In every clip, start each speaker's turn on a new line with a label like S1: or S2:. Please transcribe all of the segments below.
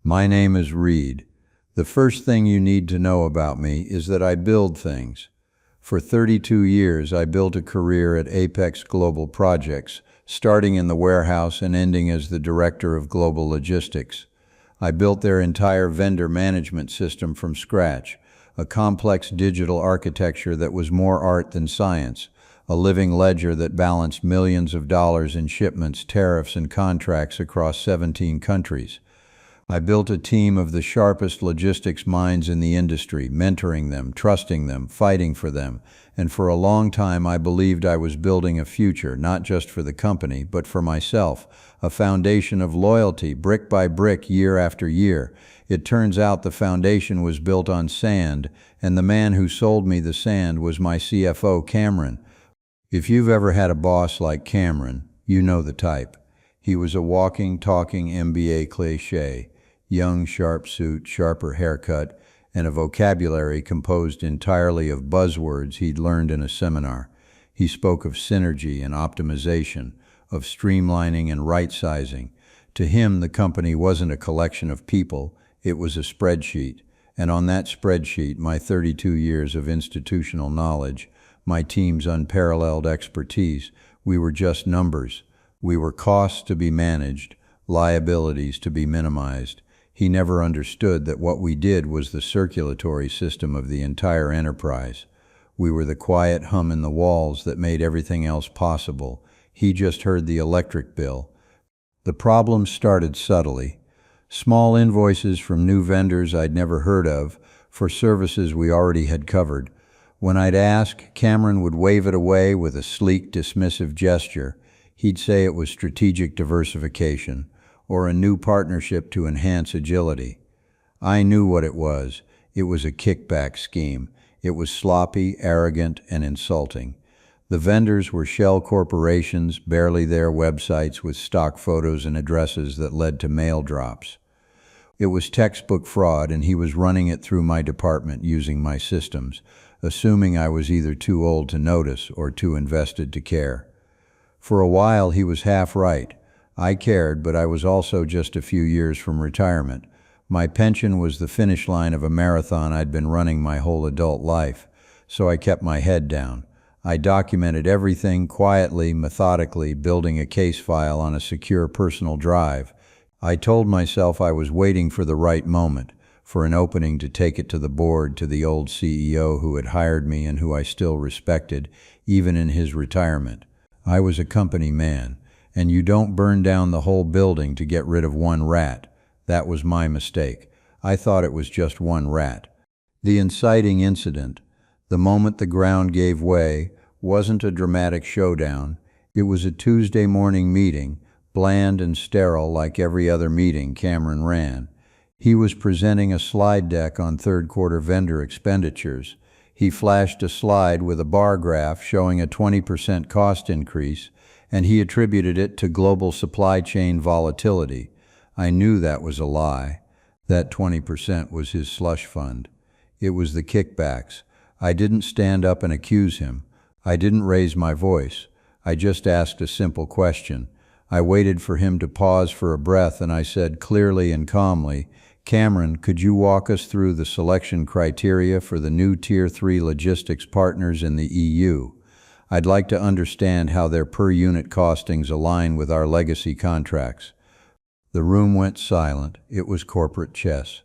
S1: My name is Reed. The first thing you need to know about me is that I build things. For 32 years, I built a career at Apex Global Projects, starting in the warehouse and ending as the director of global logistics. I built their entire vendor management system from scratch, a complex digital architecture that was more art than science, a living ledger that balanced millions of dollars in shipments, tariffs, and contracts across 17 countries. I built a team of the sharpest logistics minds in the industry, mentoring them, trusting them, fighting for them, and for a long time I believed I was building a future, not just for the company, but for myself, a foundation of loyalty, brick by brick, year after year. It turns out the foundation was built on sand, and the man who sold me the sand was my CFO, Cameron. If you've ever had a boss like Cameron, you know the type. He was a walking, talking MBA cliché. Young, sharp suit, sharper haircut, and a vocabulary composed entirely of buzzwords he'd learned in a seminar. He spoke of synergy and optimization, of streamlining and right-sizing. To him, the company wasn't a collection of people, it was a spreadsheet. And on that spreadsheet, my 32 years of institutional knowledge, my team's unparalleled expertise, we were just numbers. We were costs to be managed, liabilities to be minimized. He never understood that what we did was the circulatory system of the entire enterprise. We were the quiet hum in the walls that made everything else possible. He just heard the electric bill. The problem started subtly. Small invoices from new vendors I'd never heard of for services we already had covered. When I'd ask, Cameron would wave it away with a sleek, dismissive gesture. He'd say it was strategic diversification, or a new partnership to enhance agility. I knew what it was. It was a kickback scheme. It was sloppy, arrogant, and insulting. The vendors were shell corporations, barely there websites with stock photos and addresses that led to mail drops. It was textbook fraud, and he was running it through my department using my systems, assuming I was either too old to notice or too invested to care. For a while, he was half right. I cared, but I was also just a few years from retirement. My pension was the finish line of a marathon I'd been running my whole adult life, so I kept my head down. I documented everything quietly, methodically, building a case file on a secure personal drive. I told myself I was waiting for the right moment, for an opening to take it to the board, to the old CEO who had hired me and who I still respected, even in his retirement. I was a company man. And you don't burn down the whole building to get rid of one rat. That was my mistake. I thought it was just one rat. The inciting incident, the moment the ground gave way, wasn't a dramatic showdown. It was a Tuesday morning meeting, bland and sterile like every other meeting Cameron ran. He was presenting a slide deck on third-quarter vendor expenditures. He flashed a slide with a bar graph showing a 20% cost increase, and he attributed it to global supply chain volatility. I knew that was a lie. That 20% was his slush fund. It was the kickbacks. I didn't stand up and accuse him. I didn't raise my voice. I just asked a simple question. I waited for him to pause for a breath, and I said clearly and calmly, Cameron, could you walk us through the selection criteria for the new Tier 3 logistics partners in the EU? I'd like to understand how their per-unit costings align with our legacy contracts. The room went silent. It was corporate chess.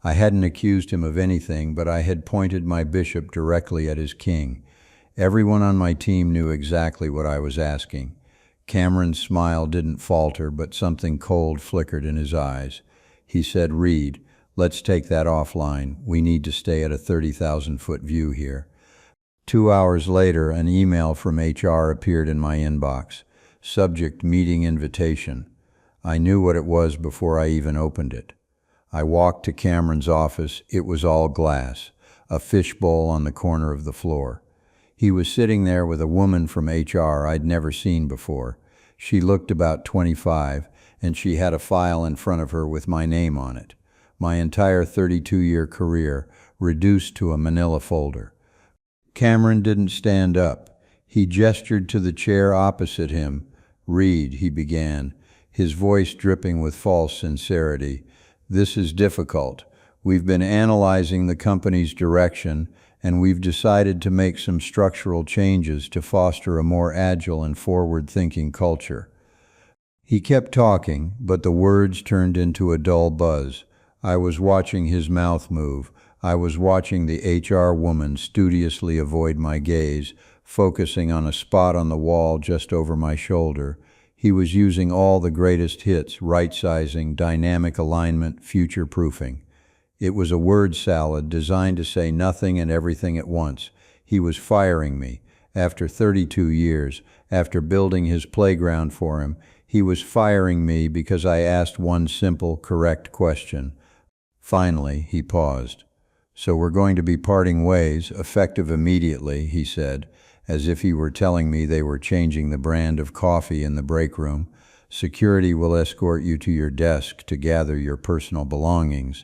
S1: I hadn't accused him of anything, but I had pointed my bishop directly at his king. Everyone on my team knew exactly what I was asking. Cameron's smile didn't falter, but something cold flickered in his eyes. He said, Reed, let's take that offline. We need to stay at a 30,000-foot view here. 2 hours later, an email from HR appeared in my inbox. Subject, meeting invitation. I knew what it was before I even opened it. I walked to Cameron's office. It was all glass, a fishbowl on the corner of the floor. He was sitting there with a woman from HR I'd never seen before. She looked about 25, and she had a file in front of her with my name on it. My entire 32-year career reduced to a manila folder. Cameron didn't stand up. He gestured to the chair opposite him. Reed, he began, his voice dripping with false sincerity. This is difficult. We've been analyzing the company's direction, and we've decided to make some structural changes to foster a more agile and forward-thinking culture. He kept talking, but the words turned into a dull buzz. I was watching his mouth move. I was watching the HR woman studiously avoid my gaze, focusing on a spot on the wall just over my shoulder. He was using all the greatest hits, right-sizing, dynamic alignment, future-proofing. It was a word salad designed to say nothing and everything at once. He was firing me. After 32 years, after building his playground for him, he was firing me because I asked one simple, correct question. Finally, he paused. "So we're going to be parting ways, effective immediately," he said, as if he were telling me they were changing the brand of coffee in the break room. "Security will escort you to your desk to gather your personal belongings."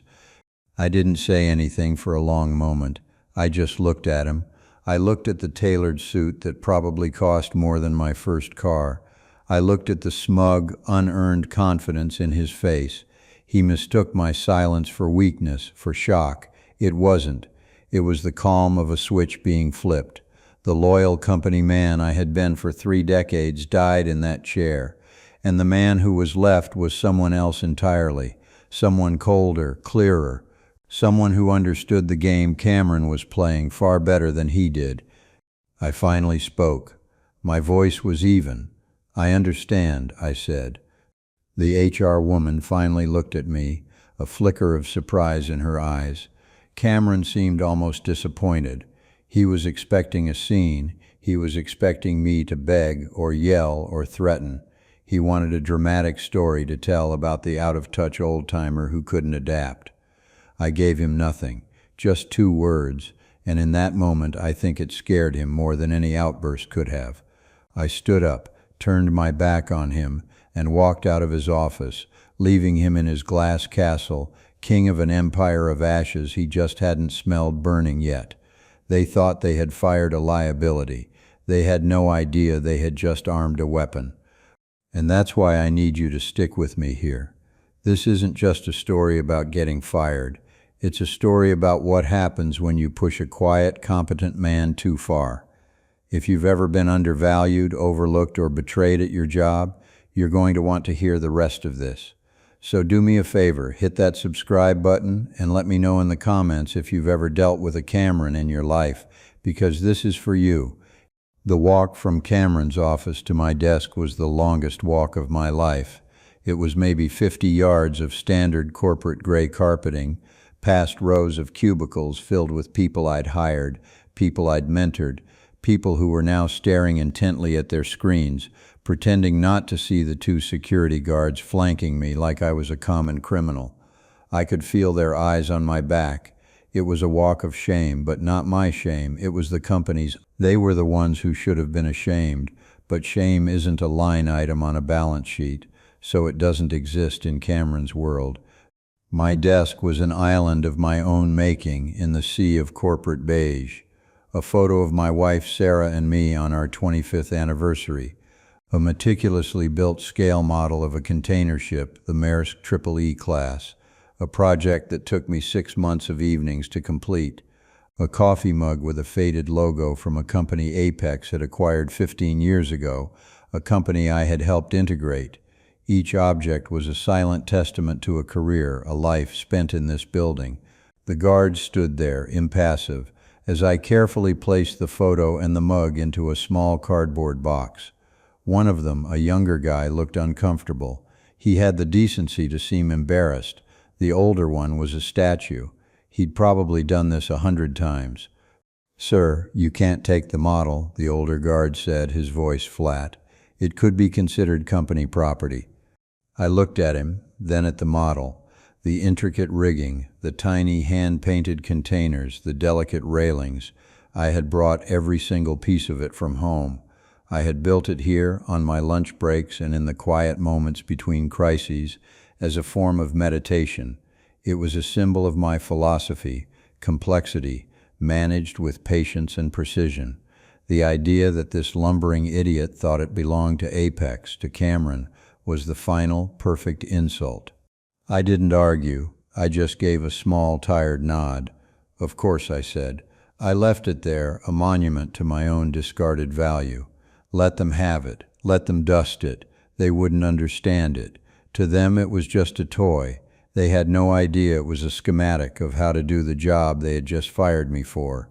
S1: I didn't say anything for a long moment. I just looked at him. I looked at the tailored suit that probably cost more than my first car. I looked at the smug, unearned confidence in his face. He mistook my silence for weakness, for shock. It wasn't. It was the calm of a switch being flipped. The loyal company man I had been for 3 decades died in that chair, and the man who was left was someone else entirely, someone colder, clearer, someone who understood the game Cameron was playing far better than he did. I finally spoke. My voice was even. "I understand," I said. The HR woman finally looked at me, a flicker of surprise in her eyes. Cameron seemed almost disappointed. He was expecting a scene. He was expecting me to beg or yell or threaten. He wanted a dramatic story to tell about the out-of-touch old-timer who couldn't adapt. I gave him nothing, just 2 words, and in that moment I think it scared him more than any outburst could have. I stood up, turned my back on him, and walked out of his office, leaving him in his glass castle, king of an empire of ashes he just hadn't smelled burning yet. They thought they had fired a liability. They had no idea they had just armed a weapon. And that's why I need you to stick with me here. This isn't just a story about getting fired. It's a story about what happens when you push a quiet, competent man too far. If you've ever been undervalued, overlooked, or betrayed at your job, you're going to want to hear the rest of this. So do me a favor, hit that subscribe button and let me know in the comments if you've ever dealt with a Cameron in your life, because this is for you. The walk from Cameron's office to my desk was the longest walk of my life. It was maybe 50 yards of standard corporate gray carpeting, past rows of cubicles filled with people I'd hired, people I'd mentored, people who were now staring intently at their screens, pretending not to see the 2 security guards flanking me like I was a common criminal. I could feel their eyes on my back. It was a walk of shame, but not my shame. It was the company's. They were the ones who should have been ashamed, but shame isn't a line item on a balance sheet, so it doesn't exist in Cameron's world. My desk was an island of my own making in the sea of corporate beige. A photo of my wife Sarah and me on our 25th anniversary. A meticulously built scale model of a container ship, the Maersk EEE class. A project that took me 6 months of evenings to complete. A coffee mug with a faded logo from a company Apex had acquired 15 years ago, a company I had helped integrate. Each object was a silent testament to a career, a life spent in this building. The guards stood there, impassive, as I carefully placed the photo and the mug into a small cardboard box. One of them, a younger guy, looked uncomfortable. He had the decency to seem embarrassed. The older one was a statue. He'd probably done this 100 times. "Sir, you can't take the model," the older guard said, his voice flat. "It could be considered company property." I looked at him, then at the model. The intricate rigging, the tiny hand-painted containers, the delicate railings. I had brought every single piece of it from home. I had built it here, on my lunch breaks and in the quiet moments between crises, as a form of meditation. It was a symbol of my philosophy, complexity, managed with patience and precision. The idea that this lumbering idiot thought it belonged to Apex, to Cameron, was the final, perfect insult. I didn't argue. I just gave a small, tired nod. Of course, I said. I left it there, a monument to my own discarded value. Let them have it. Let them dust it. They wouldn't understand it. To them it was just a toy. They had no idea it was a schematic of how to do the job they had just fired me for.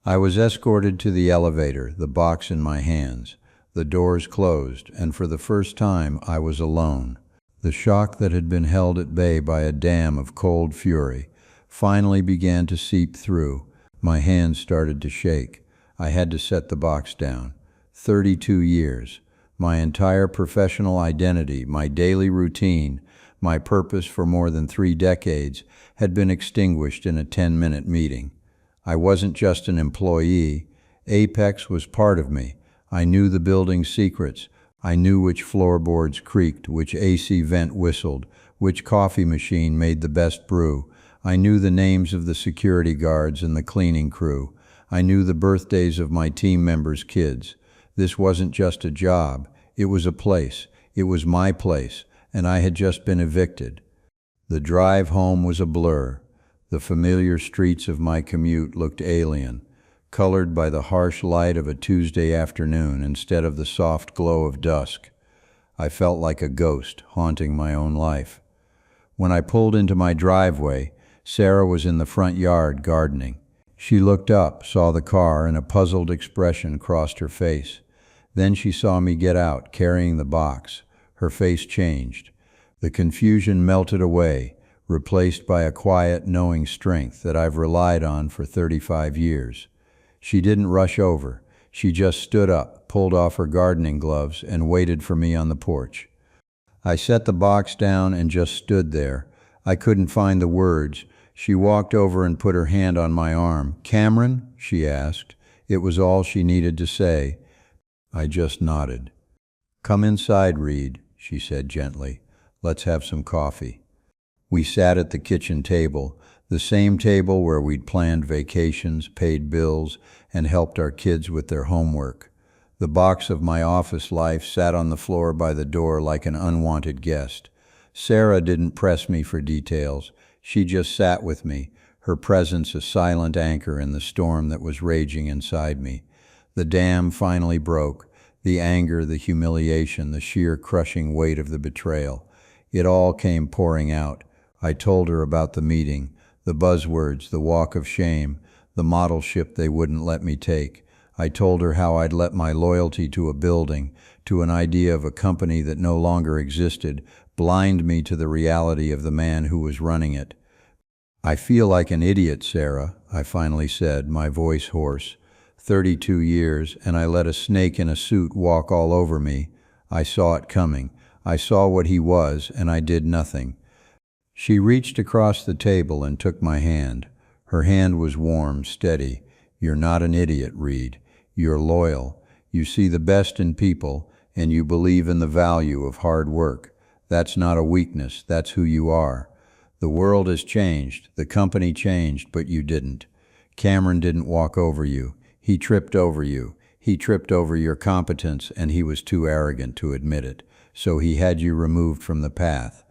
S1: I was escorted to the elevator, the box in my hands. The doors closed, and for the first time I was alone. The shock that had been held at bay by a dam of cold fury finally began to seep through. My hands started to shake. I had to set the box down. 32 years. My entire professional identity, my daily routine, my purpose for more than 3 decades had been extinguished in a 10-minute meeting. I wasn't just an employee. Apex was part of me. I knew the building's secrets. I knew which floorboards creaked, which AC vent whistled, which coffee machine made the best brew. I knew the names of the security guards and the cleaning crew. I knew the birthdays of my team members' kids. This wasn't just a job. It was a place. It was my place, and I had just been evicted. The drive home was a blur. The familiar streets of my commute looked alien, colored by the harsh light of a Tuesday afternoon instead of the soft glow of dusk. I felt like a ghost haunting my own life. When I pulled into my driveway, Sarah was in the front yard gardening. She looked up, saw the car, and a puzzled expression crossed her face. Then she saw me get out, carrying the box. Her face changed. The confusion melted away, replaced by a quiet, knowing strength that I've relied on for 35 years. She didn't rush over. She just stood up, pulled off her gardening gloves, and waited for me on the porch. I set the box down and just stood there. I couldn't find the words. She walked over and put her hand on my arm. "Cameron?" she asked. It was all she needed to say. I just nodded. "Come inside, Reed," she said gently. "Let's have some coffee." We sat at the kitchen table, the same table where we'd planned vacations, paid bills, and helped our kids with their homework. The box of my office life sat on the floor by the door like an unwanted guest. Sarah didn't press me for details. She just sat with me, her presence a silent anchor in the storm that was raging inside me. The dam finally broke, the anger, the humiliation, the sheer crushing weight of the betrayal. It all came pouring out. I told her about the meeting, the buzzwords, the walk of shame, the model ship they wouldn't let me take. I told her how I'd let my loyalty to a building, to an idea of a company that no longer existed, blind me to the reality of the man who was running it. "I feel like an idiot, Sarah," I finally said, my voice hoarse. 32 years, and I let a snake in a suit walk all over me. I saw it coming. I saw what he was, and I did nothing. She reached across the table and took my hand. Her hand was warm, steady. "You're not an idiot, Reed. You're loyal. You see the best in people, and you believe in the value of hard work. That's not a weakness. That's who you are. The world has changed. The company changed, but you didn't. Cameron didn't walk over you. He tripped over you. He tripped over your competence, and he was too arrogant to admit it. So he had you removed from the path."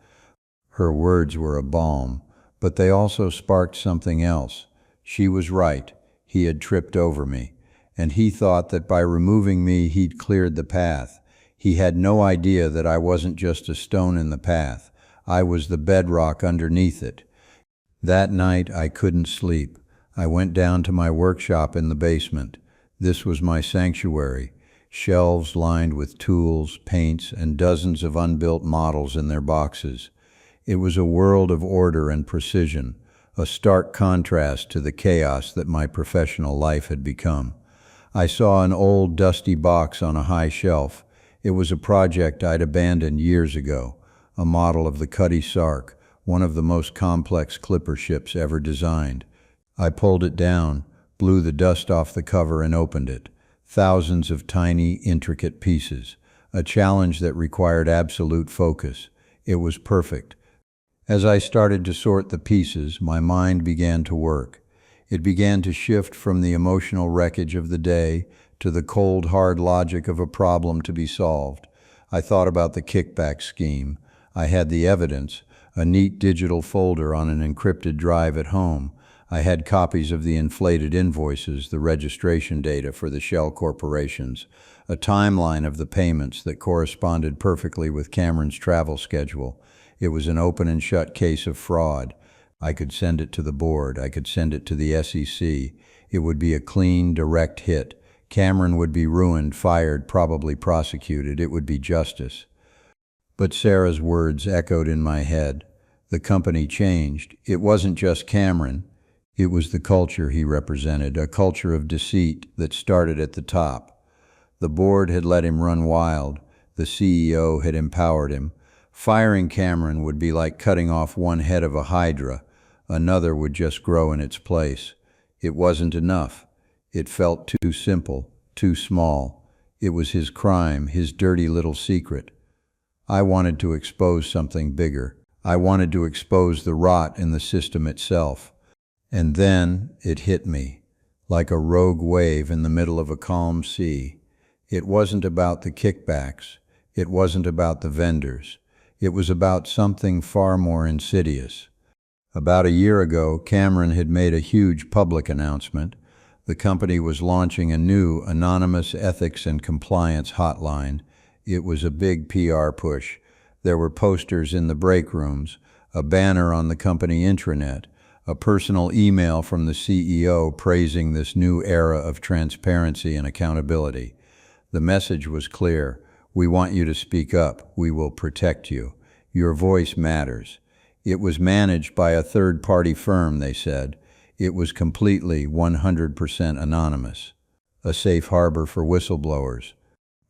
S1: Her words were a balm, but they also sparked something else. She was right. He had tripped over me, and he thought that by removing me he'd cleared the path. He had no idea that I wasn't just a stone in the path. I was the bedrock underneath it. That night I couldn't sleep. I went down to my workshop in the basement. This was my sanctuary. Shelves lined with tools, paints, and dozens of unbuilt models in their boxes. It was a world of order and precision, a stark contrast to the chaos that my professional life had become. I saw an old, dusty box on a high shelf. It was a project I'd abandoned years ago, a model of the Cutty Sark, one of the most complex clipper ships ever designed. I pulled it down, blew the dust off the cover, and opened it. Thousands of tiny, intricate pieces, a challenge that required absolute focus. It was perfect. As I started to sort the pieces, my mind began to work. It began to shift from the emotional wreckage of the day to the cold, hard logic of a problem to be solved. I thought about the kickback scheme. I had the evidence, a neat digital folder on an encrypted drive at home. I had copies of the inflated invoices, the registration data for the shell corporations, a timeline of the payments that corresponded perfectly with Cameron's travel schedule. It was an open and shut case of fraud. I could send it to the board. I could send it to the SEC. It would be a clean, direct hit. Cameron would be ruined, fired, probably prosecuted. It would be justice. But Sarah's words echoed in my head. The company changed. It wasn't just Cameron. It was the culture he represented, a culture of deceit that started at the top. The board had let him run wild. The CEO had empowered him. Firing Cameron would be like cutting off one head of a hydra. Another would just grow in its place. It wasn't enough. It felt too simple, too small. It was his crime, his dirty little secret. I wanted to expose something bigger. I wanted to expose the rot in the system itself. And then it hit me, like a rogue wave in the middle of a calm sea. It wasn't about the kickbacks. It wasn't about the vendors. It was about something far more insidious. About a year ago, Cameron had made a huge public announcement. The company was launching a new anonymous ethics and compliance hotline. It was a big PR push. There were posters in the break rooms, a banner on the company intranet, a personal email from the CEO praising this new era of transparency and accountability. The message was clear. We want you to speak up. We will protect you. Your voice matters. It was managed by a third-party firm, they said. It was completely 100% anonymous. A safe harbor for whistleblowers.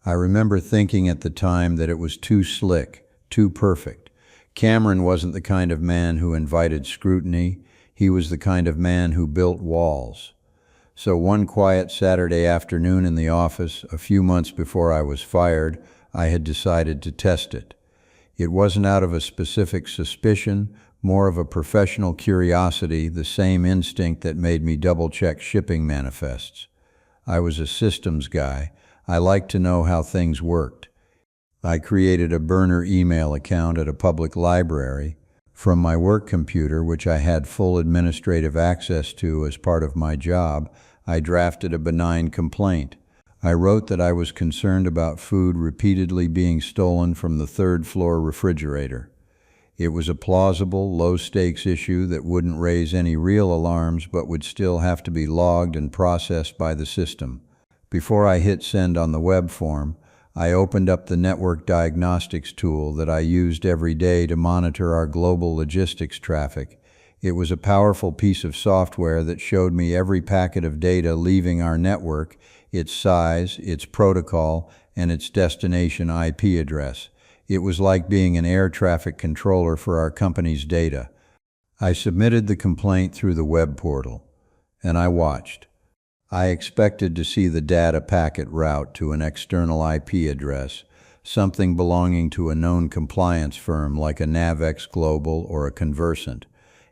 S1: I remember thinking at the time that it was too slick, too perfect. Cameron wasn't the kind of man who invited scrutiny. He was the kind of man who built walls. So one quiet Saturday afternoon in the office, a few months before I was fired, I had decided to test it. It wasn't out of a specific suspicion, more of a professional curiosity, the same instinct that made me double-check shipping manifests. I was a systems guy. I liked to know how things worked. I created a burner email account at a public library. From my work computer, which I had full administrative access to as part of my job, I drafted a benign complaint. I wrote that I was concerned about food repeatedly being stolen from the third-floor refrigerator. It was a plausible, low-stakes issue that wouldn't raise any real alarms but would still have to be logged and processed by the system. Before I hit send on the web form, I opened up the network diagnostics tool that I used every day to monitor our global logistics traffic. It was a powerful piece of software that showed me every packet of data leaving our network, its size, its protocol, and its destination IP address. It was like being an air traffic controller for our company's data. I submitted the complaint through the web portal, and I watched. I expected to see the data packet route to an external IP address, something belonging to a known compliance firm like a Navex Global or a Conversant.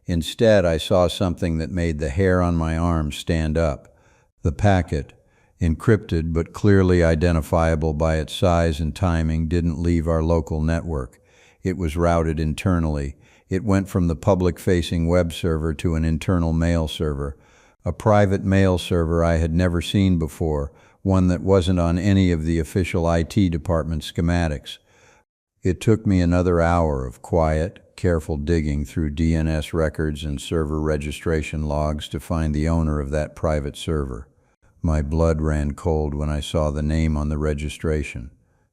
S1: Instead, I saw something that made the hair on my arm stand up. The packet, encrypted but clearly identifiable by its size and timing, didn't leave our local network. It was routed internally. It went from the public-facing web server to an internal mail server. A private mail server I had never seen before, one that wasn't on any of the official IT department schematics. It took me another hour of quiet, careful digging through DNS records and server registration logs to find the owner of that private server. My blood ran cold when I saw the name on the registration.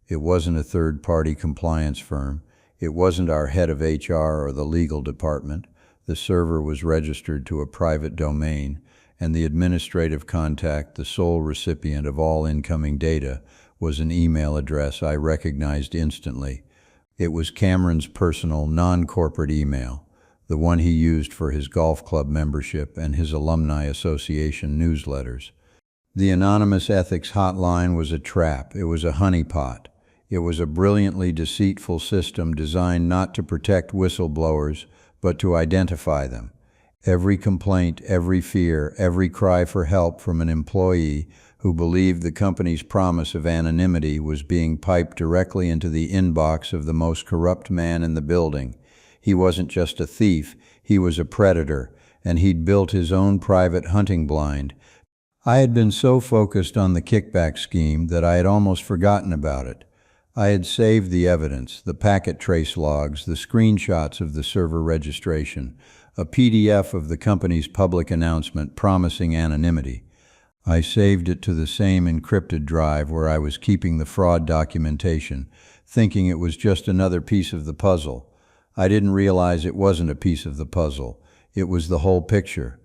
S1: It wasn't a third-party compliance firm. It wasn't our head of HR or the legal department. The server was registered to a private domain, and the administrative contact, the sole recipient of all incoming data, was an email address I recognized instantly. It was Cameron's personal, non-corporate email, the one he used for his golf club membership and his alumni association newsletters. The anonymous ethics hotline was a trap. It was a honeypot. It was a brilliantly deceitful system designed not to protect whistleblowers, but to identify them. Every complaint, every fear, every cry for help from an employee who believed the company's promise of anonymity was being piped directly into the inbox of the most corrupt man in the building. He wasn't just a thief, he was a predator, and he'd built his own private hunting blind. I had been so focused on the kickback scheme that I had almost forgotten about it. I had saved the evidence, the packet trace logs, the screenshots of the server registration, a PDF of the company's public announcement promising anonymity. I saved it to the same encrypted drive where I was keeping the fraud documentation, thinking it was just another piece of the puzzle. I didn't realize it wasn't a piece of the puzzle. It was the whole picture.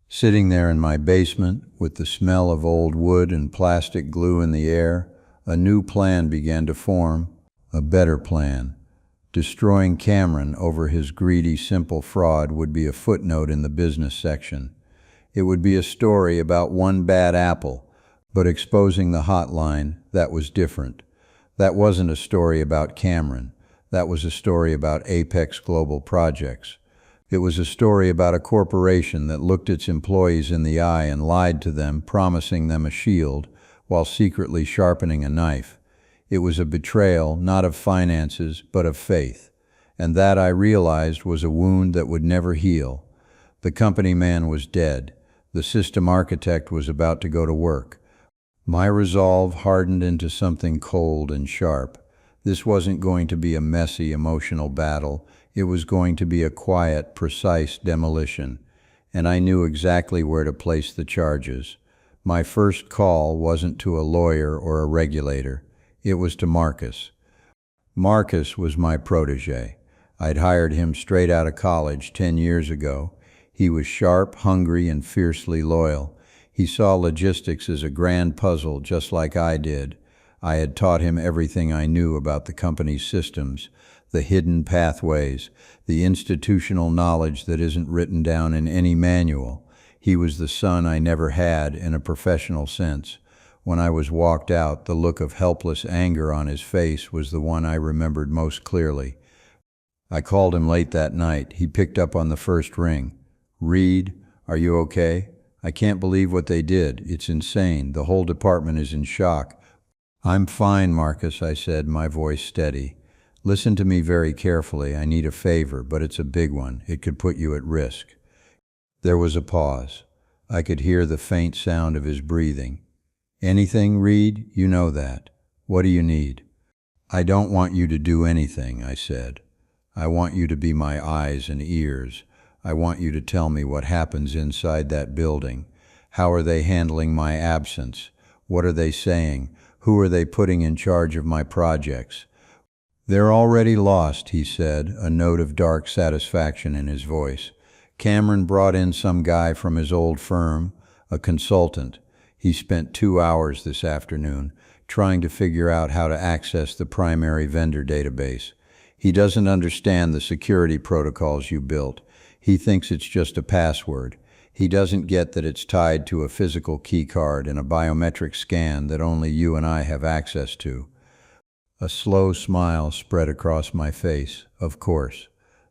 S1: Sitting there in my basement, with the smell of old wood and plastic glue in the air, a new plan began to form, a better plan. Destroying Cameron over his greedy, simple fraud would be a footnote in the business section. It would be a story about one bad apple, but exposing the hotline, that was different. That wasn't a story about Cameron. That was a story about Apex Global Projects. It was a story about a corporation that looked its employees in the eye and lied to them, promising them a shield, while secretly sharpening a knife. It was a betrayal, not of finances, but of faith. And that, I realized, was a wound that would never heal. The company man was dead. The system architect was about to go to work. My resolve hardened into something cold and sharp. This wasn't going to be a messy, emotional battle. It was going to be a quiet, precise demolition. And I knew exactly where to place the charges. My first call wasn't to a lawyer or a regulator. It was to Marcus. Marcus was my protege. I'd hired him straight out of college 10 years ago. He was sharp, hungry, and fiercely loyal. He saw logistics as a grand puzzle just like I did. I had taught him everything I knew about the company's systems, the hidden pathways, the institutional knowledge that isn't written down in any manual. He was the son I never had in a professional sense. When I was walked out, the look of helpless anger on his face was the one I remembered most clearly. I called him late that night. He picked up on the first ring. "Reed, are you okay? I can't believe what they did. It's insane. The whole department is in shock." "I'm fine, Marcus," I said, my voice steady. "Listen to me very carefully. I need a favor, but it's a big one. It could put you at risk." There was a pause. I could hear the faint sound of his breathing. "Anything, Reed? You know that. What do you need?" "I don't want you to do anything," I said. "I want you to be my eyes and ears. I want you to tell me what happens inside that building. How are they handling my absence? What are they saying? Who are they putting in charge of my projects?" "They're already lost," he said, a note of dark satisfaction in his voice. "Cameron brought in some guy from his old firm, a consultant. He spent 2 hours this afternoon trying to figure out how to access the primary vendor database. He doesn't understand the security protocols you built. He thinks it's just a password. He doesn't get that it's tied to a physical key card and a biometric scan that only you and I have access to." A slow smile spread across my face. Of course.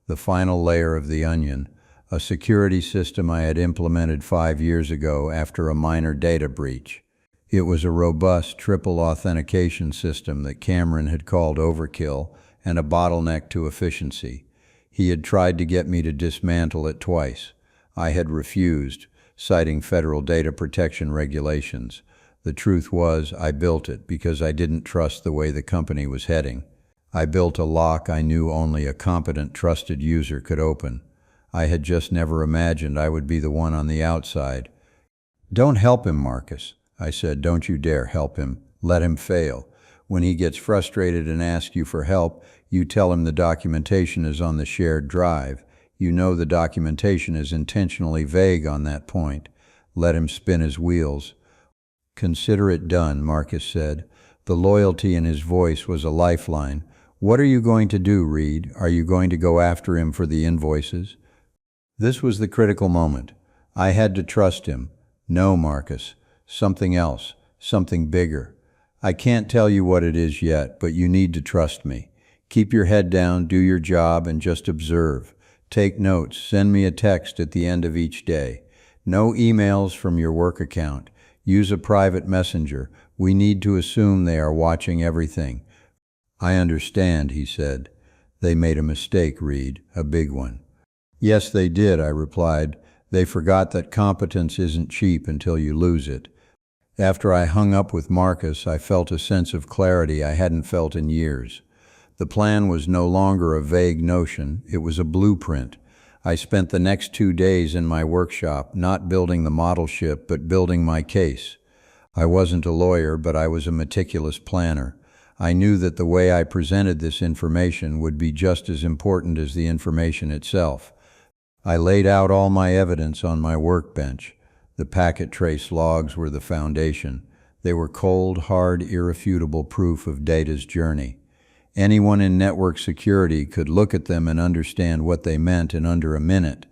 S1: The final layer of the onion, a security system I had implemented 5 years ago after a minor data breach. It was a robust triple authentication system that Cameron had called overkill and a bottleneck to efficiency. He had tried to get me to dismantle it twice. I had refused, citing federal data protection regulations. The truth was, I built it because I didn't trust the way the company was heading. I built a lock I knew only a competent, trusted user could open. I had just never imagined I would be the one on the outside. "Don't help him, Marcus," I said. "Don't you dare help him. Let him fail. When he gets frustrated and asks you for help, you tell him the documentation is on the shared drive. You know the documentation is intentionally vague on that point. Let him spin his wheels." "Consider it done," Marcus said. The loyalty in his voice was a lifeline. "What are you going to do, Reed? Are you going to go after him for the invoices?" This was the critical moment. I had to trust him. "No, Marcus. Something else. Something bigger. I can't tell you what it is yet, but you need to trust me. Keep your head down, do your job, and just observe. Take notes. Send me a text at the end of each day. No emails from your work account. Use a private messenger. We need to assume they are watching everything." "I understand," he said. They made a mistake, Reed, a big one. Yes, they did, I replied. They forgot that competence isn't cheap until you lose it. After I hung up with Marcus, I felt a sense of clarity I hadn't felt in years. The plan was no longer a vague notion, it was a blueprint. I spent the next 2 days in my workshop, not building the model ship, but building my case. I wasn't a lawyer, but I was a meticulous planner. I knew that the way I presented this information would be just as important as the information itself. I laid out all my evidence on my workbench. The packet trace logs were the foundation. They were cold, hard, irrefutable proof of Data's journey. Anyone in network security could look at them and understand what they meant in under a minute.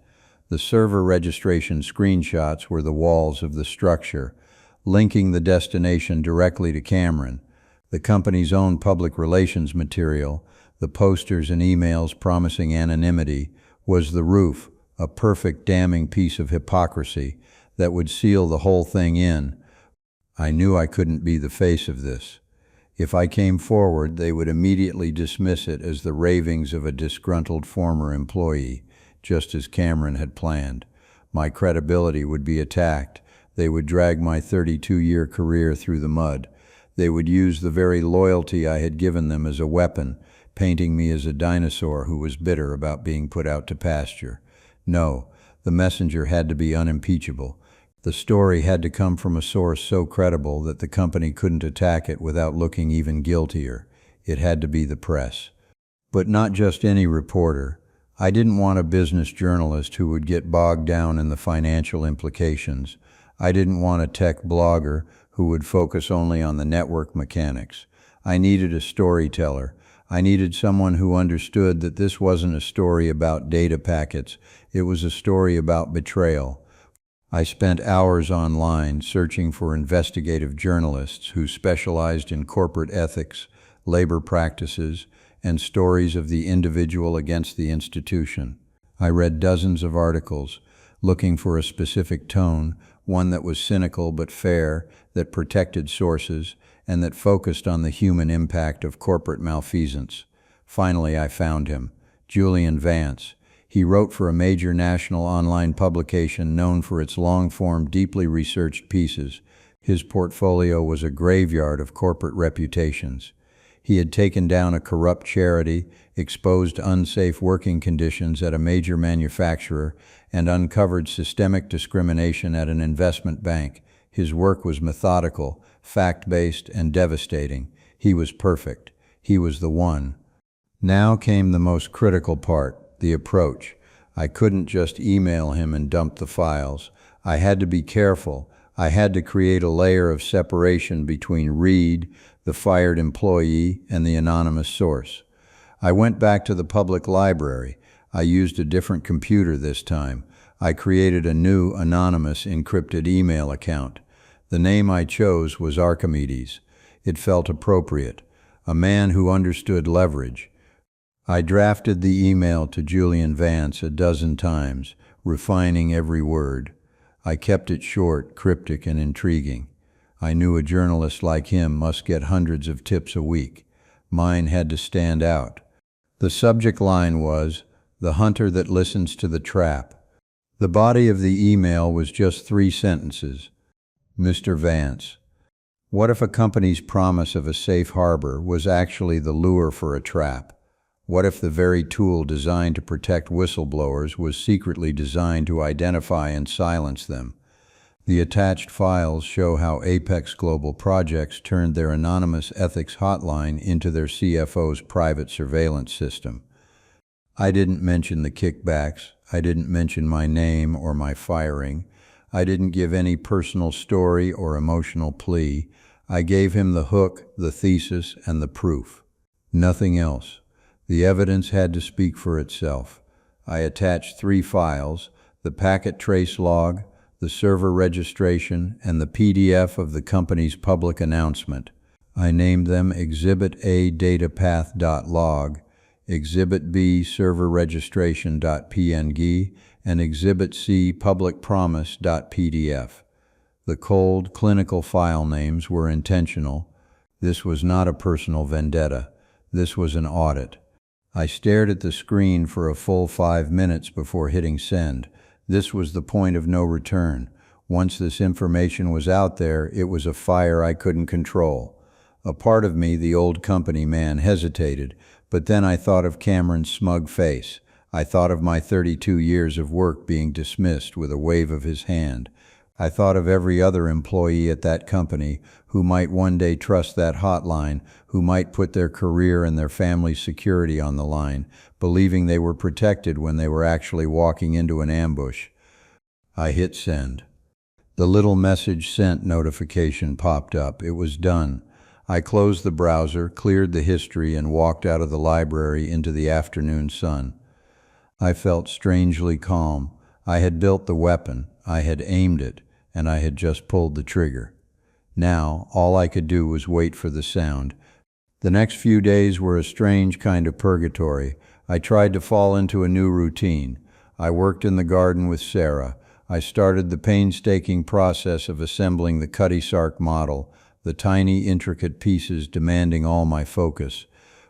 S1: The server registration screenshots were the walls of the structure, linking the destination directly to Cameron. The company's own public relations material, the posters and emails promising anonymity, was the roof, a perfect damning piece of hypocrisy that would seal the whole thing in. I knew I couldn't be the face of this. If I came forward, they would immediately dismiss it as the ravings of a disgruntled former employee, just as Cameron had planned. My credibility would be attacked. They would drag my 32-year career through the mud. They would use the very loyalty I had given them as a weapon, painting me as a dinosaur who was bitter about being put out to pasture. No, the messenger had to be unimpeachable. The story had to come from a source so credible that the company couldn't attack it without looking even guiltier. It had to be the press. But not just any reporter. I didn't want a business journalist who would get bogged down in the financial implications. I didn't want a tech blogger who would focus only on the network mechanics. I needed a storyteller. I needed someone who understood that this wasn't a story about data packets, it was a story about betrayal. I spent hours online searching for investigative journalists who specialized in corporate ethics, labor practices, and stories of the individual against the institution. I read dozens of articles, looking for a specific tone, one that was cynical but fair, that protected sources, and that focused on the human impact of corporate malfeasance. Finally, I found him, Julian Vance. He wrote for a major national online publication known for its long-form, deeply researched pieces. His portfolio was a graveyard of corporate reputations. He had taken down a corrupt charity, exposed unsafe working conditions at a major manufacturer, and uncovered systemic discrimination at an investment bank. His work was methodical, fact-based, and devastating. He was perfect. He was the one. Now came the most critical part, the approach. I couldn't just email him and dump the files. I had to be careful. I had to create a layer of separation between Reed, the fired employee, and the anonymous source. I went back to the public library. I used a different computer this time. I created a new, anonymous, encrypted email account. The name I chose was Archimedes. It felt appropriate. A man who understood leverage. I drafted the email to Julian Vance a dozen times, refining every word. I kept it short, cryptic, and intriguing. I knew a journalist like him must get hundreds of tips a week. Mine had to stand out. The subject line was, "The hunter that listens to the trap." The body of the email was just 3 sentences. Mr. Vance, what if a company's promise of a safe harbor was actually the lure for a trap? What if the very tool designed to protect whistleblowers was secretly designed to identify and silence them? The attached files show how Apex Global Projects turned their anonymous ethics hotline into their CFO's private surveillance system. I didn't mention the kickbacks. I didn't mention my name or my firing. I didn't give any personal story or emotional plea. I gave him the hook, the thesis, and the proof. Nothing else. The evidence had to speak for itself. I attached 3 files, the packet trace log, the server registration, and the PDF of the company's public announcement. I named them Exhibit A datapath.log, Exhibit B server registration.png, and Exhibit C public promise.pdf. The cold, clinical file names were intentional. This was not a personal vendetta. This was an audit. I stared at the screen for a full 5 minutes before hitting send. This was the point of no return. Once this information was out there, it was a fire I couldn't control. A part of me, the old company man, hesitated, but then I thought of Cameron's smug face. I thought of my 32 years of work being dismissed with a wave of his hand. I thought of every other employee at that company who might one day trust that hotline, who might put their career and their family's security on the line, believing they were protected when they were actually walking into an ambush. I hit send. The little message sent notification popped up. It was done. I closed the browser, cleared the history, and walked out of the library into the afternoon sun. I felt strangely calm. I had built the weapon, I had aimed it, and I had just pulled the trigger. Now, all I could do was wait for the sound. The next few days were a strange kind of purgatory. I tried to fall into a new routine. I worked in the garden with Sarah. I started the painstaking process of assembling the Cutty Sark model, the tiny, intricate pieces demanding all my focus.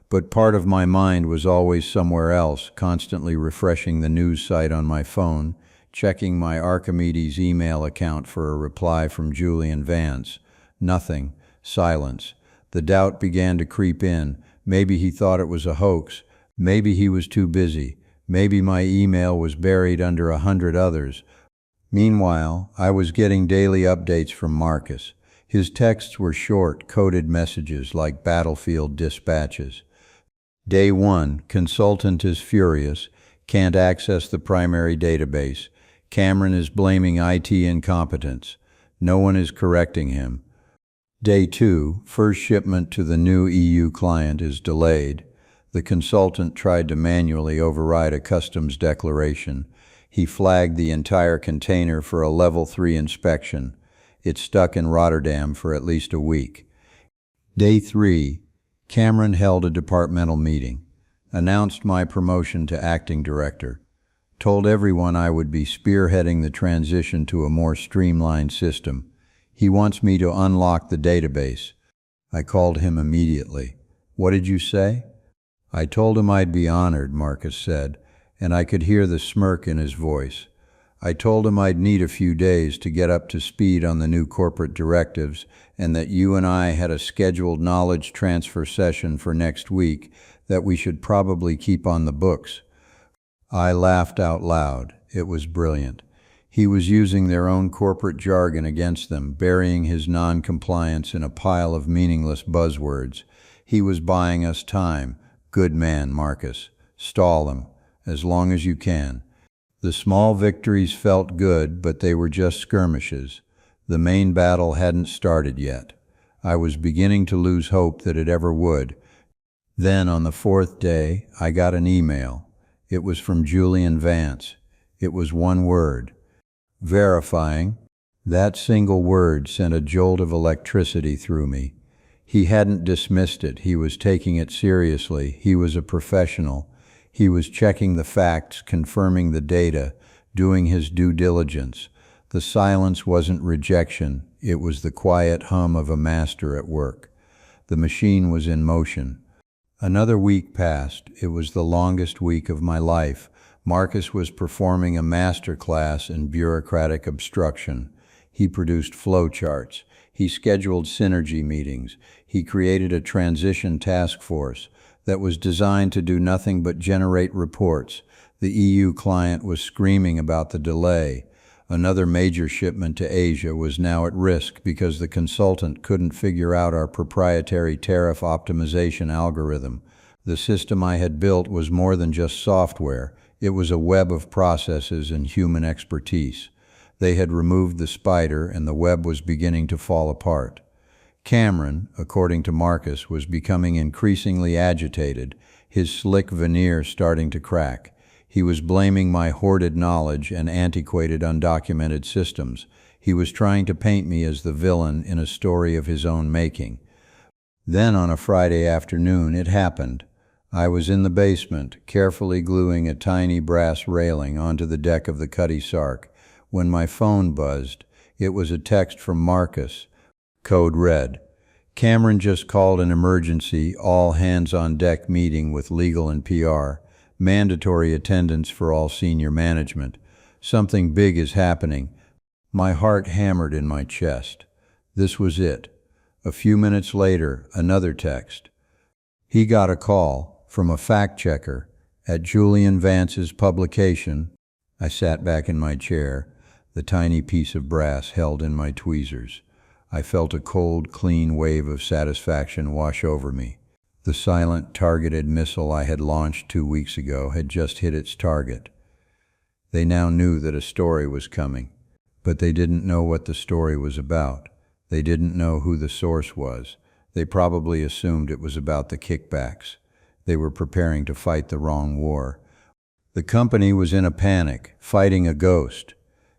S1: But part of my mind was always somewhere else, constantly refreshing the news site on my phone, checking my Archimedes email account for a reply from Julian Vance. Nothing. Silence. The doubt began to creep in. Maybe he thought it was a hoax. Maybe he was too busy. Maybe my email was buried under 100 others. Meanwhile, I was getting daily updates from Marcus. His texts were short, coded messages like battlefield dispatches. Day 1, consultant is furious, can't access the primary database. Cameron is blaming IT incompetence. No one is correcting him. Day 2, first shipment to the new EU client is delayed. The consultant tried to manually override a customs declaration. He flagged the entire container for a level 3 inspection. It stuck in Rotterdam for at least a week. Day 3, Cameron held a departmental meeting, announced my promotion to acting director, told everyone I would be spearheading the transition to a more streamlined system. He wants me to unlock the database. I called him immediately. What did you say? I told him I'd be honored, Marcus said, and I could hear the smirk in his voice. I told him I'd need a few days to get up to speed on the new corporate directives and that you and I had a scheduled knowledge transfer session for next week that we should probably keep on the books. I laughed out loud. It was brilliant. He was using their own corporate jargon against them, burying his non-compliance in a pile of meaningless buzzwords. He was buying us time. Good man, Marcus. Stall him, as long as you can. The small victories felt good, but they were just skirmishes. The main battle hadn't started yet. I was beginning to lose hope that it ever would. Then, on the 4th day, I got an email. It was from Julian Vance. It was one word. Verifying. That single word sent a jolt of electricity through me. He hadn't dismissed it. He was taking it seriously. He was a professional. He was checking the facts, confirming the data, doing his due diligence. The silence wasn't rejection. It was the quiet hum of a master at work. The machine was in motion. Another week passed. It was the longest week of my life. Marcus was performing a master class in bureaucratic obstruction. He produced flowcharts. He scheduled synergy meetings. He created a transition task force that was designed to do nothing but generate reports. The EU client was screaming about the delay. Another major shipment to Asia was now at risk because the consultant couldn't figure out our proprietary tariff optimization algorithm. The system I had built was more than just software. It was a web of processes and human expertise. They had removed the spider and the web was beginning to fall apart. Cameron, according to Marcus, was becoming increasingly agitated, his slick veneer starting to crack. He was blaming my hoarded knowledge and antiquated undocumented systems. He was trying to paint me as the villain in a story of his own making. Then on a Friday afternoon, it happened. I was in the basement, carefully gluing a tiny brass railing onto the deck of the Cutty Sark, when my phone buzzed. It was a text from Marcus. Code red. Cameron just called an emergency, all hands on deck meeting with legal and PR. Mandatory attendance for all senior management. Something big is happening. My heart hammered in my chest. This was it. A few minutes later, another text. He got a call from a fact checker at Julian Vance's publication. I sat back in my chair, the tiny piece of brass held in my tweezers. I felt a cold, clean wave of satisfaction wash over me. The silent, targeted missile I had launched 2 weeks ago had just hit its target. They now knew that a story was coming, but they didn't know what the story was about. They didn't know who the source was. They probably assumed it was about the kickbacks. They were preparing to fight the wrong war. The company was in a panic, fighting a ghost.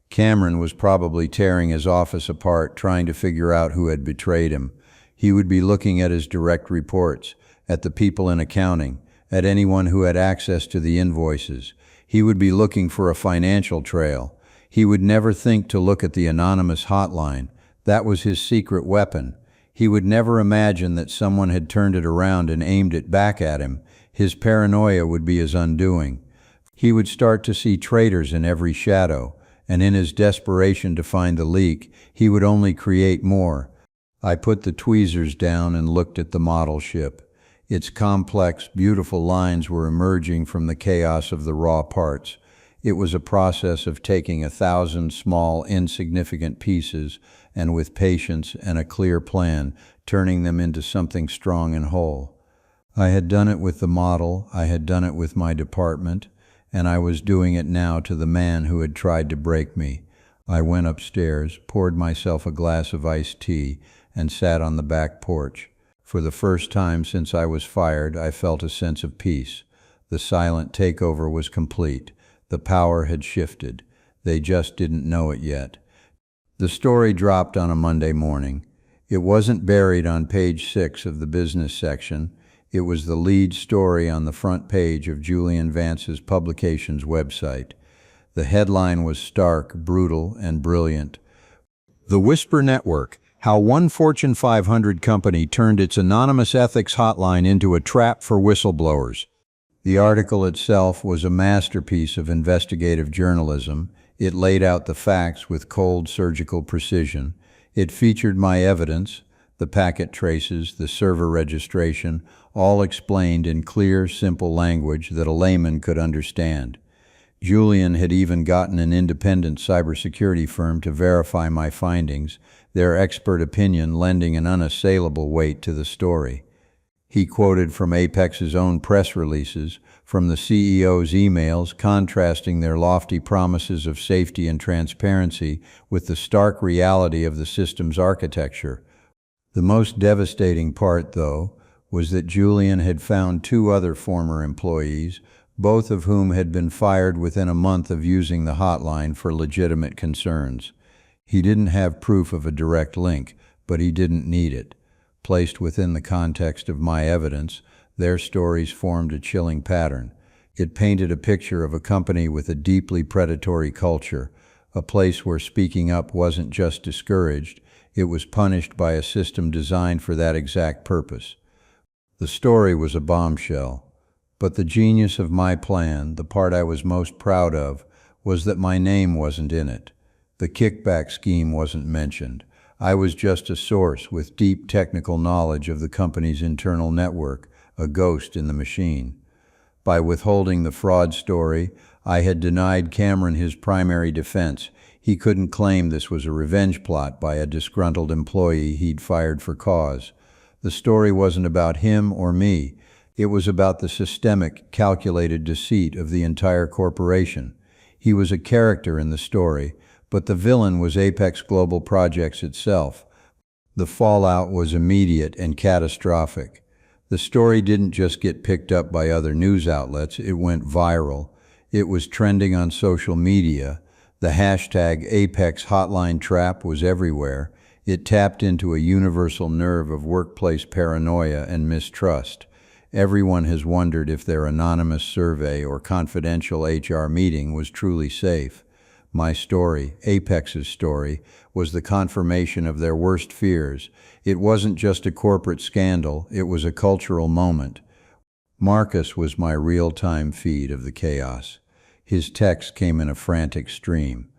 S1: Cameron was probably tearing his office apart, trying to figure out who had betrayed him. He would be looking at his direct reports, at the people in accounting, at anyone who had access to the invoices. He would be looking for a financial trail. He would never think to look at the anonymous hotline. That was his secret weapon. He would never imagine that someone had turned it around and aimed it back at him. His paranoia would be his undoing. He would start to see traitors in every shadow, and in his desperation to find the leak, he would only create more. I put the tweezers down and looked at the model ship. Its complex, beautiful lines were emerging from the chaos of the raw parts. It was a process of taking 1,000 small, insignificant pieces and with patience and a clear plan, turning them into something strong and whole. I had done it with the model, I had done it with my department, and I was doing it now to the man who had tried to break me. I went upstairs, poured myself a glass of iced tea, and sat on the back porch. For the first time since I was fired, I felt a sense of peace. The silent takeover was complete. The power had shifted. They just didn't know it yet. The story dropped on a Monday morning. It wasn't buried on page 6 of the business section. It was the lead story on the front page of Julian Vance's publication's website. The headline was stark, brutal, and brilliant. The Whisper Network: How one Fortune 500 company turned its anonymous ethics hotline into a trap for whistleblowers. The article itself was a masterpiece of investigative journalism. It laid out the facts with cold surgical precision. It featured my evidence, the packet traces, the server registration, all explained in clear, simple language that a layman could understand. Julian had even gotten an independent cybersecurity firm to verify my findings, their expert opinion lending an unassailable weight to the story. He quoted from Apex's own press releases, from the CEO's emails contrasting their lofty promises of safety and transparency with the stark reality of the system's architecture. The most devastating part, though, was that Julian had found 2 other former employees, both of whom had been fired within a month of using the hotline for legitimate concerns. He didn't have proof of a direct link, but he didn't need it. Placed within the context of my evidence, their stories formed a chilling pattern. It painted a picture of a company with a deeply predatory culture, a place where speaking up wasn't just discouraged, it was punished by a system designed for that exact purpose. The story was a bombshell, but the genius of my plan, the part I was most proud of, was that my name wasn't in it. The kickback scheme wasn't mentioned. I was just a source with deep technical knowledge of the company's internal network, a ghost in the machine. By withholding the fraud story, I had denied Cameron his primary defense. He couldn't claim this was a revenge plot by a disgruntled employee he'd fired for cause. The story wasn't about him or me. It was about the systemic, calculated deceit of the entire corporation. He was a character in the story, but the villain was Apex Global Projects itself. The fallout was immediate and catastrophic. The story didn't just get picked up by other news outlets, it went viral. It was trending on social media. The hashtag Apex Hotline Trap was everywhere. It tapped into a universal nerve of workplace paranoia and mistrust. Everyone has wondered if their anonymous survey or confidential HR meeting was truly safe. My story, Apex's story, was the confirmation of their worst fears. It wasn't just a corporate scandal, it was a cultural moment. Marcus was my real-time feed of the chaos. His text came in a frantic stream.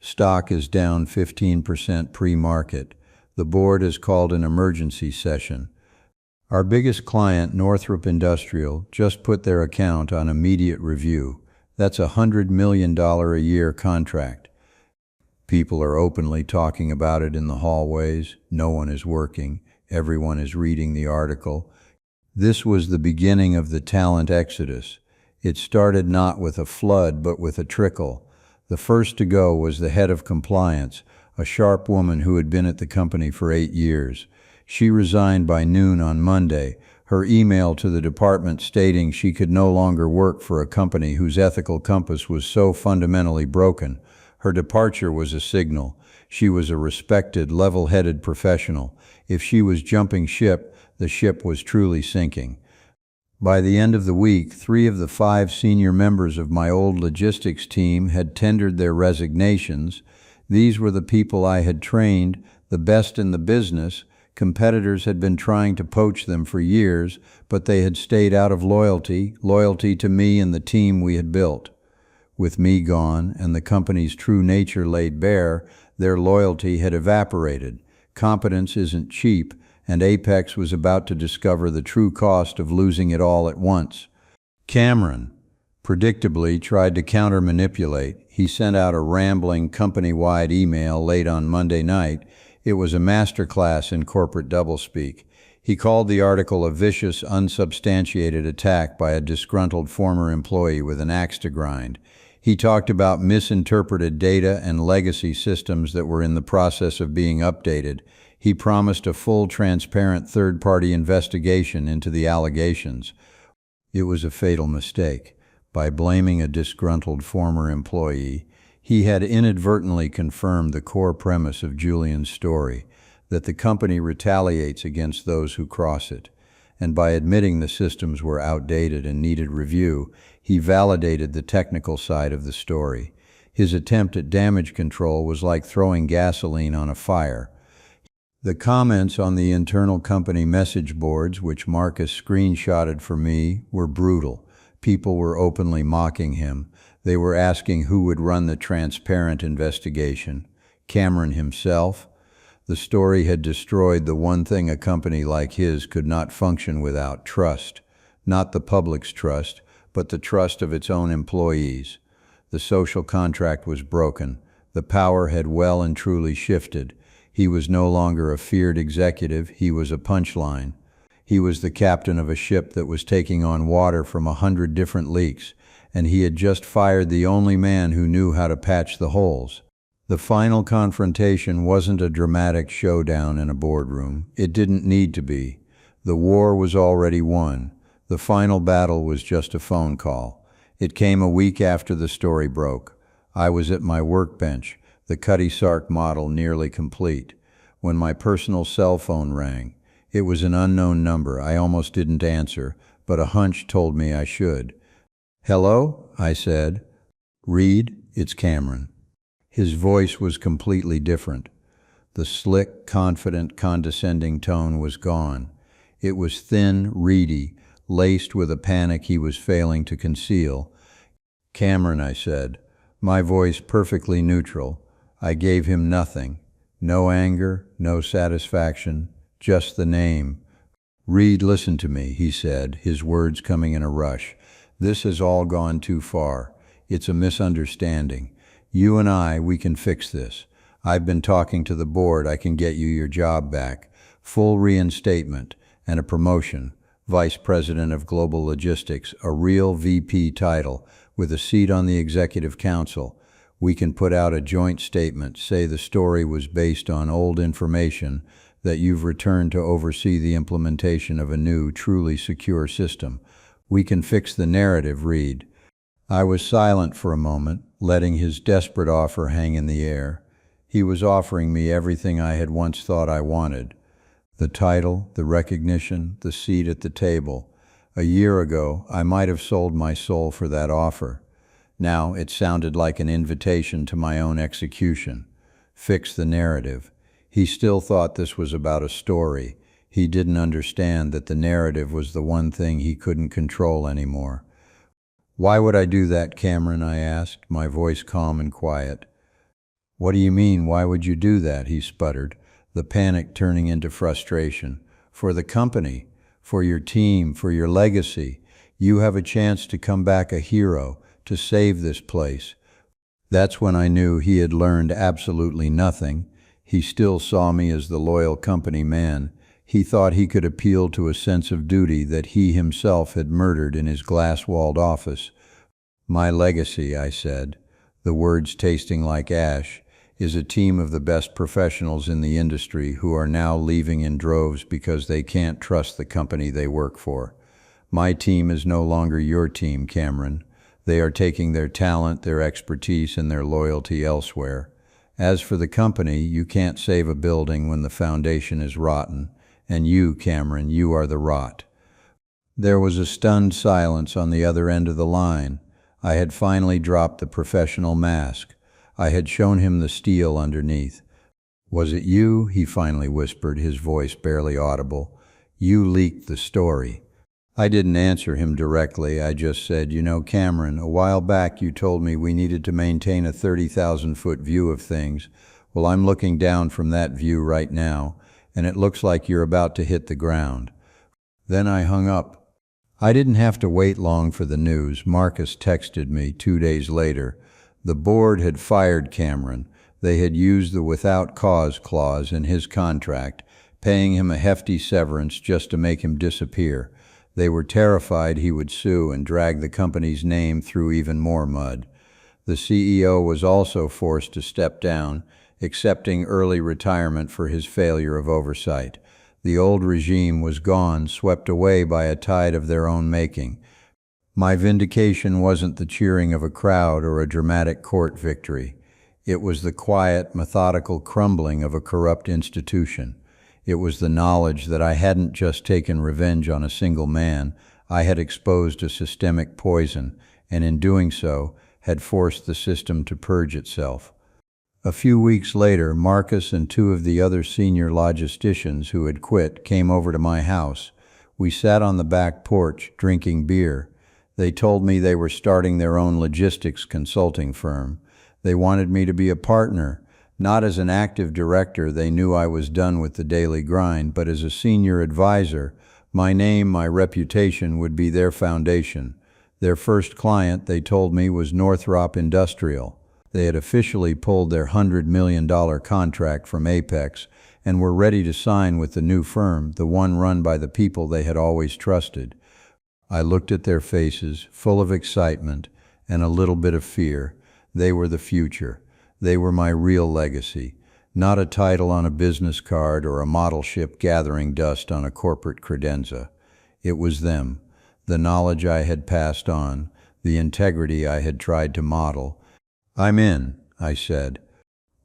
S1: Stock is down 15% pre-market. The board has called an emergency session. Our biggest client, Northrop Industrial, just put their account on immediate review. That's a $100 million a year contract. People are openly talking about it in the hallways. No one is working. Everyone is reading the article. This was the beginning of the talent exodus. It started not with a flood, but with a trickle. The first to go was the head of compliance, a sharp woman who had been at the company for 8 years. She resigned by noon on Monday, her email to the department stating she could no longer work for a company whose ethical compass was so fundamentally broken. Her departure was a signal. She was a respected, level-headed professional. If she was jumping ship, the ship was truly sinking. By the end of the week, 3 of the 5 senior members of my old logistics team had tendered their resignations. These were the people I had trained, the best in the business. Competitors had been trying to poach them for years, but they had stayed out of loyalty to me and the team we had built. With me gone and the company's true nature laid bare, their loyalty had evaporated. Competence isn't cheap, and Apex was about to discover the true cost of losing it all at once. Cameron, predictably, tried to counter-manipulate. He sent out a rambling company-wide email late on Monday night. It was a masterclass in corporate doublespeak. He called the article a vicious, unsubstantiated attack by a disgruntled former employee with an axe to grind. He talked about misinterpreted data and legacy systems that were in the process of being updated. He promised a full, transparent third-party investigation into the allegations. It was a fatal mistake. By blaming a disgruntled former employee, he had inadvertently confirmed the core premise of Julian's story, that the company retaliates against those who cross it. And by admitting the systems were outdated and needed review, he validated the technical side of the story. His attempt at damage control was like throwing gasoline on a fire. The comments on the internal company message boards, which Marcus screenshotted for me, were brutal. People were openly mocking him. They were asking who would run the transparent investigation. Cameron himself? The story had destroyed the one thing a company like his could not function without: trust. Not the public's trust, but the trust of its own employees. The social contract was broken. The power had well and truly shifted. He was no longer a feared executive, he was a punchline. He was the captain of a ship that was taking on water from 100 different leaks, and he had just fired the only man who knew how to patch the holes. The final confrontation wasn't a dramatic showdown in a boardroom. It didn't need to be. The war was already won. The final battle was just a phone call. It came a week after the story broke. I was at my workbench, the Cutty Sark model nearly complete, when my personal cell phone rang. It was an unknown number. I almost didn't answer, but a hunch told me I should. "Hello?" I said. "Reed, it's Cameron." His voice was completely different. The slick, confident, condescending tone was gone. It was thin, reedy, laced with a panic he was failing to conceal. "Cameron," I said, my voice perfectly neutral. I gave him nothing. No anger, no satisfaction, just the name. "Reed, listen to me," he said, his words coming in a rush. "This has all gone too far. It's a misunderstanding. You and we can fix this. I've been talking to the board. I can get you your job back. Full reinstatement and a promotion. Vice President of Global Logistics, a real VP title, with a seat on the Executive Council. We can put out a joint statement, say the story was based on old information, that you've returned to oversee the implementation of a new, truly secure system. We can fix the narrative, Reed." I was silent for a moment, letting his desperate offer hang in the air. He was offering me everything I had once thought I wanted. The title, the recognition, the seat at the table. A year ago, I might have sold my soul for that offer. Now it sounded like an invitation to my own execution. Fix the narrative. He still thought this was about a story. He didn't understand that the narrative was the one thing he couldn't control anymore. "Why would I do that, Cameron?" I asked, my voice calm and quiet. "What do you mean, why would you do that?" he sputtered, the panic turning into frustration. "For the company, for your team, for your legacy. You have a chance to come back a hero, to save this place." That's when I knew he had learned absolutely nothing. He still saw me as the loyal company man. He thought he could appeal to a sense of duty that he himself had murdered in his glass-walled office. "My legacy," I said, the words tasting like ash, "is a team of the best professionals in the industry who are now leaving in droves because they can't trust the company they work for. My team is no longer your team, Cameron. They are taking their talent, their expertise, and their loyalty elsewhere. As for the company, you can't save a building when the foundation is rotten. And you, Cameron, you are the rot." There was a stunned silence on the other end of the line. I had finally dropped the professional mask. I had shown him the steel underneath. "Was it you?" he finally whispered, his voice barely audible. "You leaked the story." I didn't answer him directly. I just said, "You know, Cameron, a while back you told me we needed to maintain a 30,000-foot view of things. Well, I'm looking down from that view right now, and it looks like you're about to hit the ground." Then I hung up. I didn't have to wait long for the news. Marcus texted me 2 days later. The board had fired Cameron. They had used the without cause clause in his contract, paying him a hefty severance just to make him disappear. They were terrified he would sue and drag the company's name through even more mud. The CEO was also forced to step down, accepting early retirement for his failure of oversight. The old regime was gone, swept away by a tide of their own making. My vindication wasn't the cheering of a crowd or a dramatic court victory. It was the quiet, methodical crumbling of a corrupt institution. It was the knowledge that I hadn't just taken revenge on a single man, I had exposed a systemic poison, and in doing so, had forced the system to purge itself. A few weeks later, Marcus and 2 of the other senior logisticians who had quit came over to my house. We sat on the back porch, drinking beer. They told me they were starting their own logistics consulting firm. They wanted me to be a partner. Not as an active director, they knew I was done with the daily grind, but as a senior advisor, my name, my reputation would be their foundation. Their first client, they told me, was Northrop Industrial. They had officially pulled their $100 million contract from Apex and were ready to sign with the new firm, the one run by the people they had always trusted. I looked at their faces, full of excitement and a little bit of fear. They were the future. They were my real legacy, not a title on a business card or a model ship gathering dust on a corporate credenza. It was them, the knowledge I had passed on, the integrity I had tried to model. "I'm in," I said.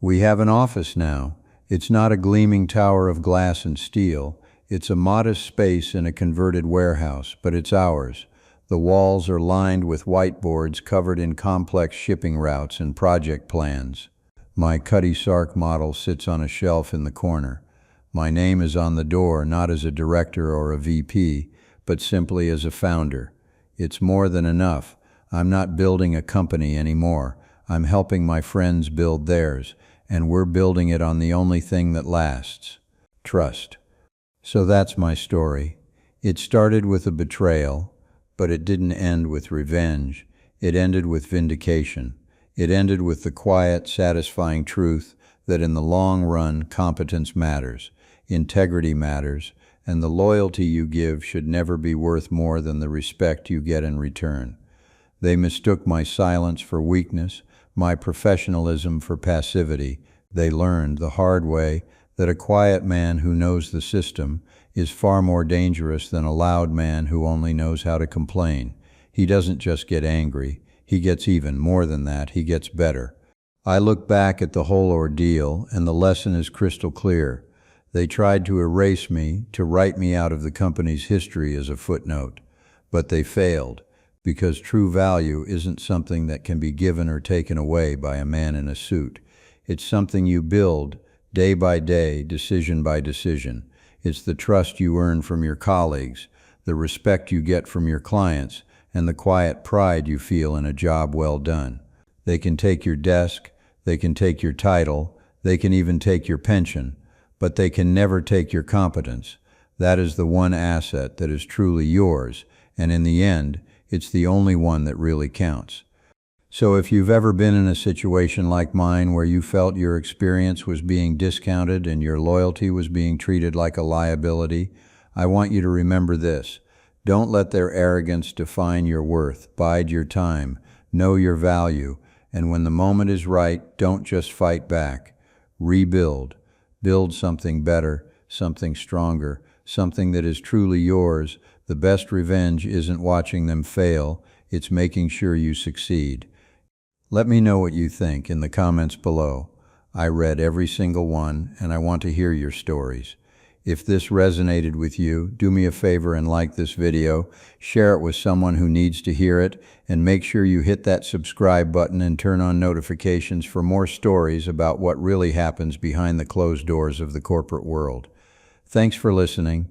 S1: "We have an office now. It's not a gleaming tower of glass and steel. It's a modest space in a converted warehouse, but it's ours. The walls are lined with whiteboards covered in complex shipping routes and project plans. My Cutty Sark model sits on a shelf in the corner. My name is on the door, not as a director or a VP, but simply as a founder. It's more than enough. I'm not building a company anymore. I'm helping my friends build theirs, and we're building it on the only thing that lasts: trust." So that's my story. It started with a betrayal, but it didn't end with revenge. It ended with vindication. It ended with the quiet, satisfying truth that in the long run, competence matters, integrity matters, and the loyalty you give should never be worth more than the respect you get in return. They mistook my silence for weakness, my professionalism for passivity. They learned the hard way that a quiet man who knows the system is far more dangerous than a loud man who only knows how to complain. He doesn't just get angry, he gets even more than that, he gets better. I look back at the whole ordeal, and the lesson is crystal clear. They tried to erase me, to write me out of the company's history as a footnote. But they failed. Because true value isn't something that can be given or taken away by a man in a suit. It's something you build day by day, decision by decision. It's the trust you earn from your colleagues, the respect you get from your clients, and the quiet pride you feel in a job well done. They can take your desk, they can take your title, they can even take your pension, but they can never take your competence. That is the one asset that is truly yours, and in the end, it's the only one that really counts. So if you've ever been in a situation like mine where you felt your experience was being discounted and your loyalty was being treated like a liability, I want you to remember this. Don't let their arrogance define your worth. Bide your time. Know your value. And when the moment is right, don't just fight back. Rebuild. Build something better, something stronger, something that is truly yours. The best revenge isn't watching them fail, it's making sure you succeed. Let me know what you think in the comments below. I read every single one, and I want to hear your stories. If this resonated with you, do me a favor and like this video, share it with someone who needs to hear it, and make sure you hit that subscribe button and turn on notifications for more stories about what really happens behind the closed doors of the corporate world. Thanks for listening,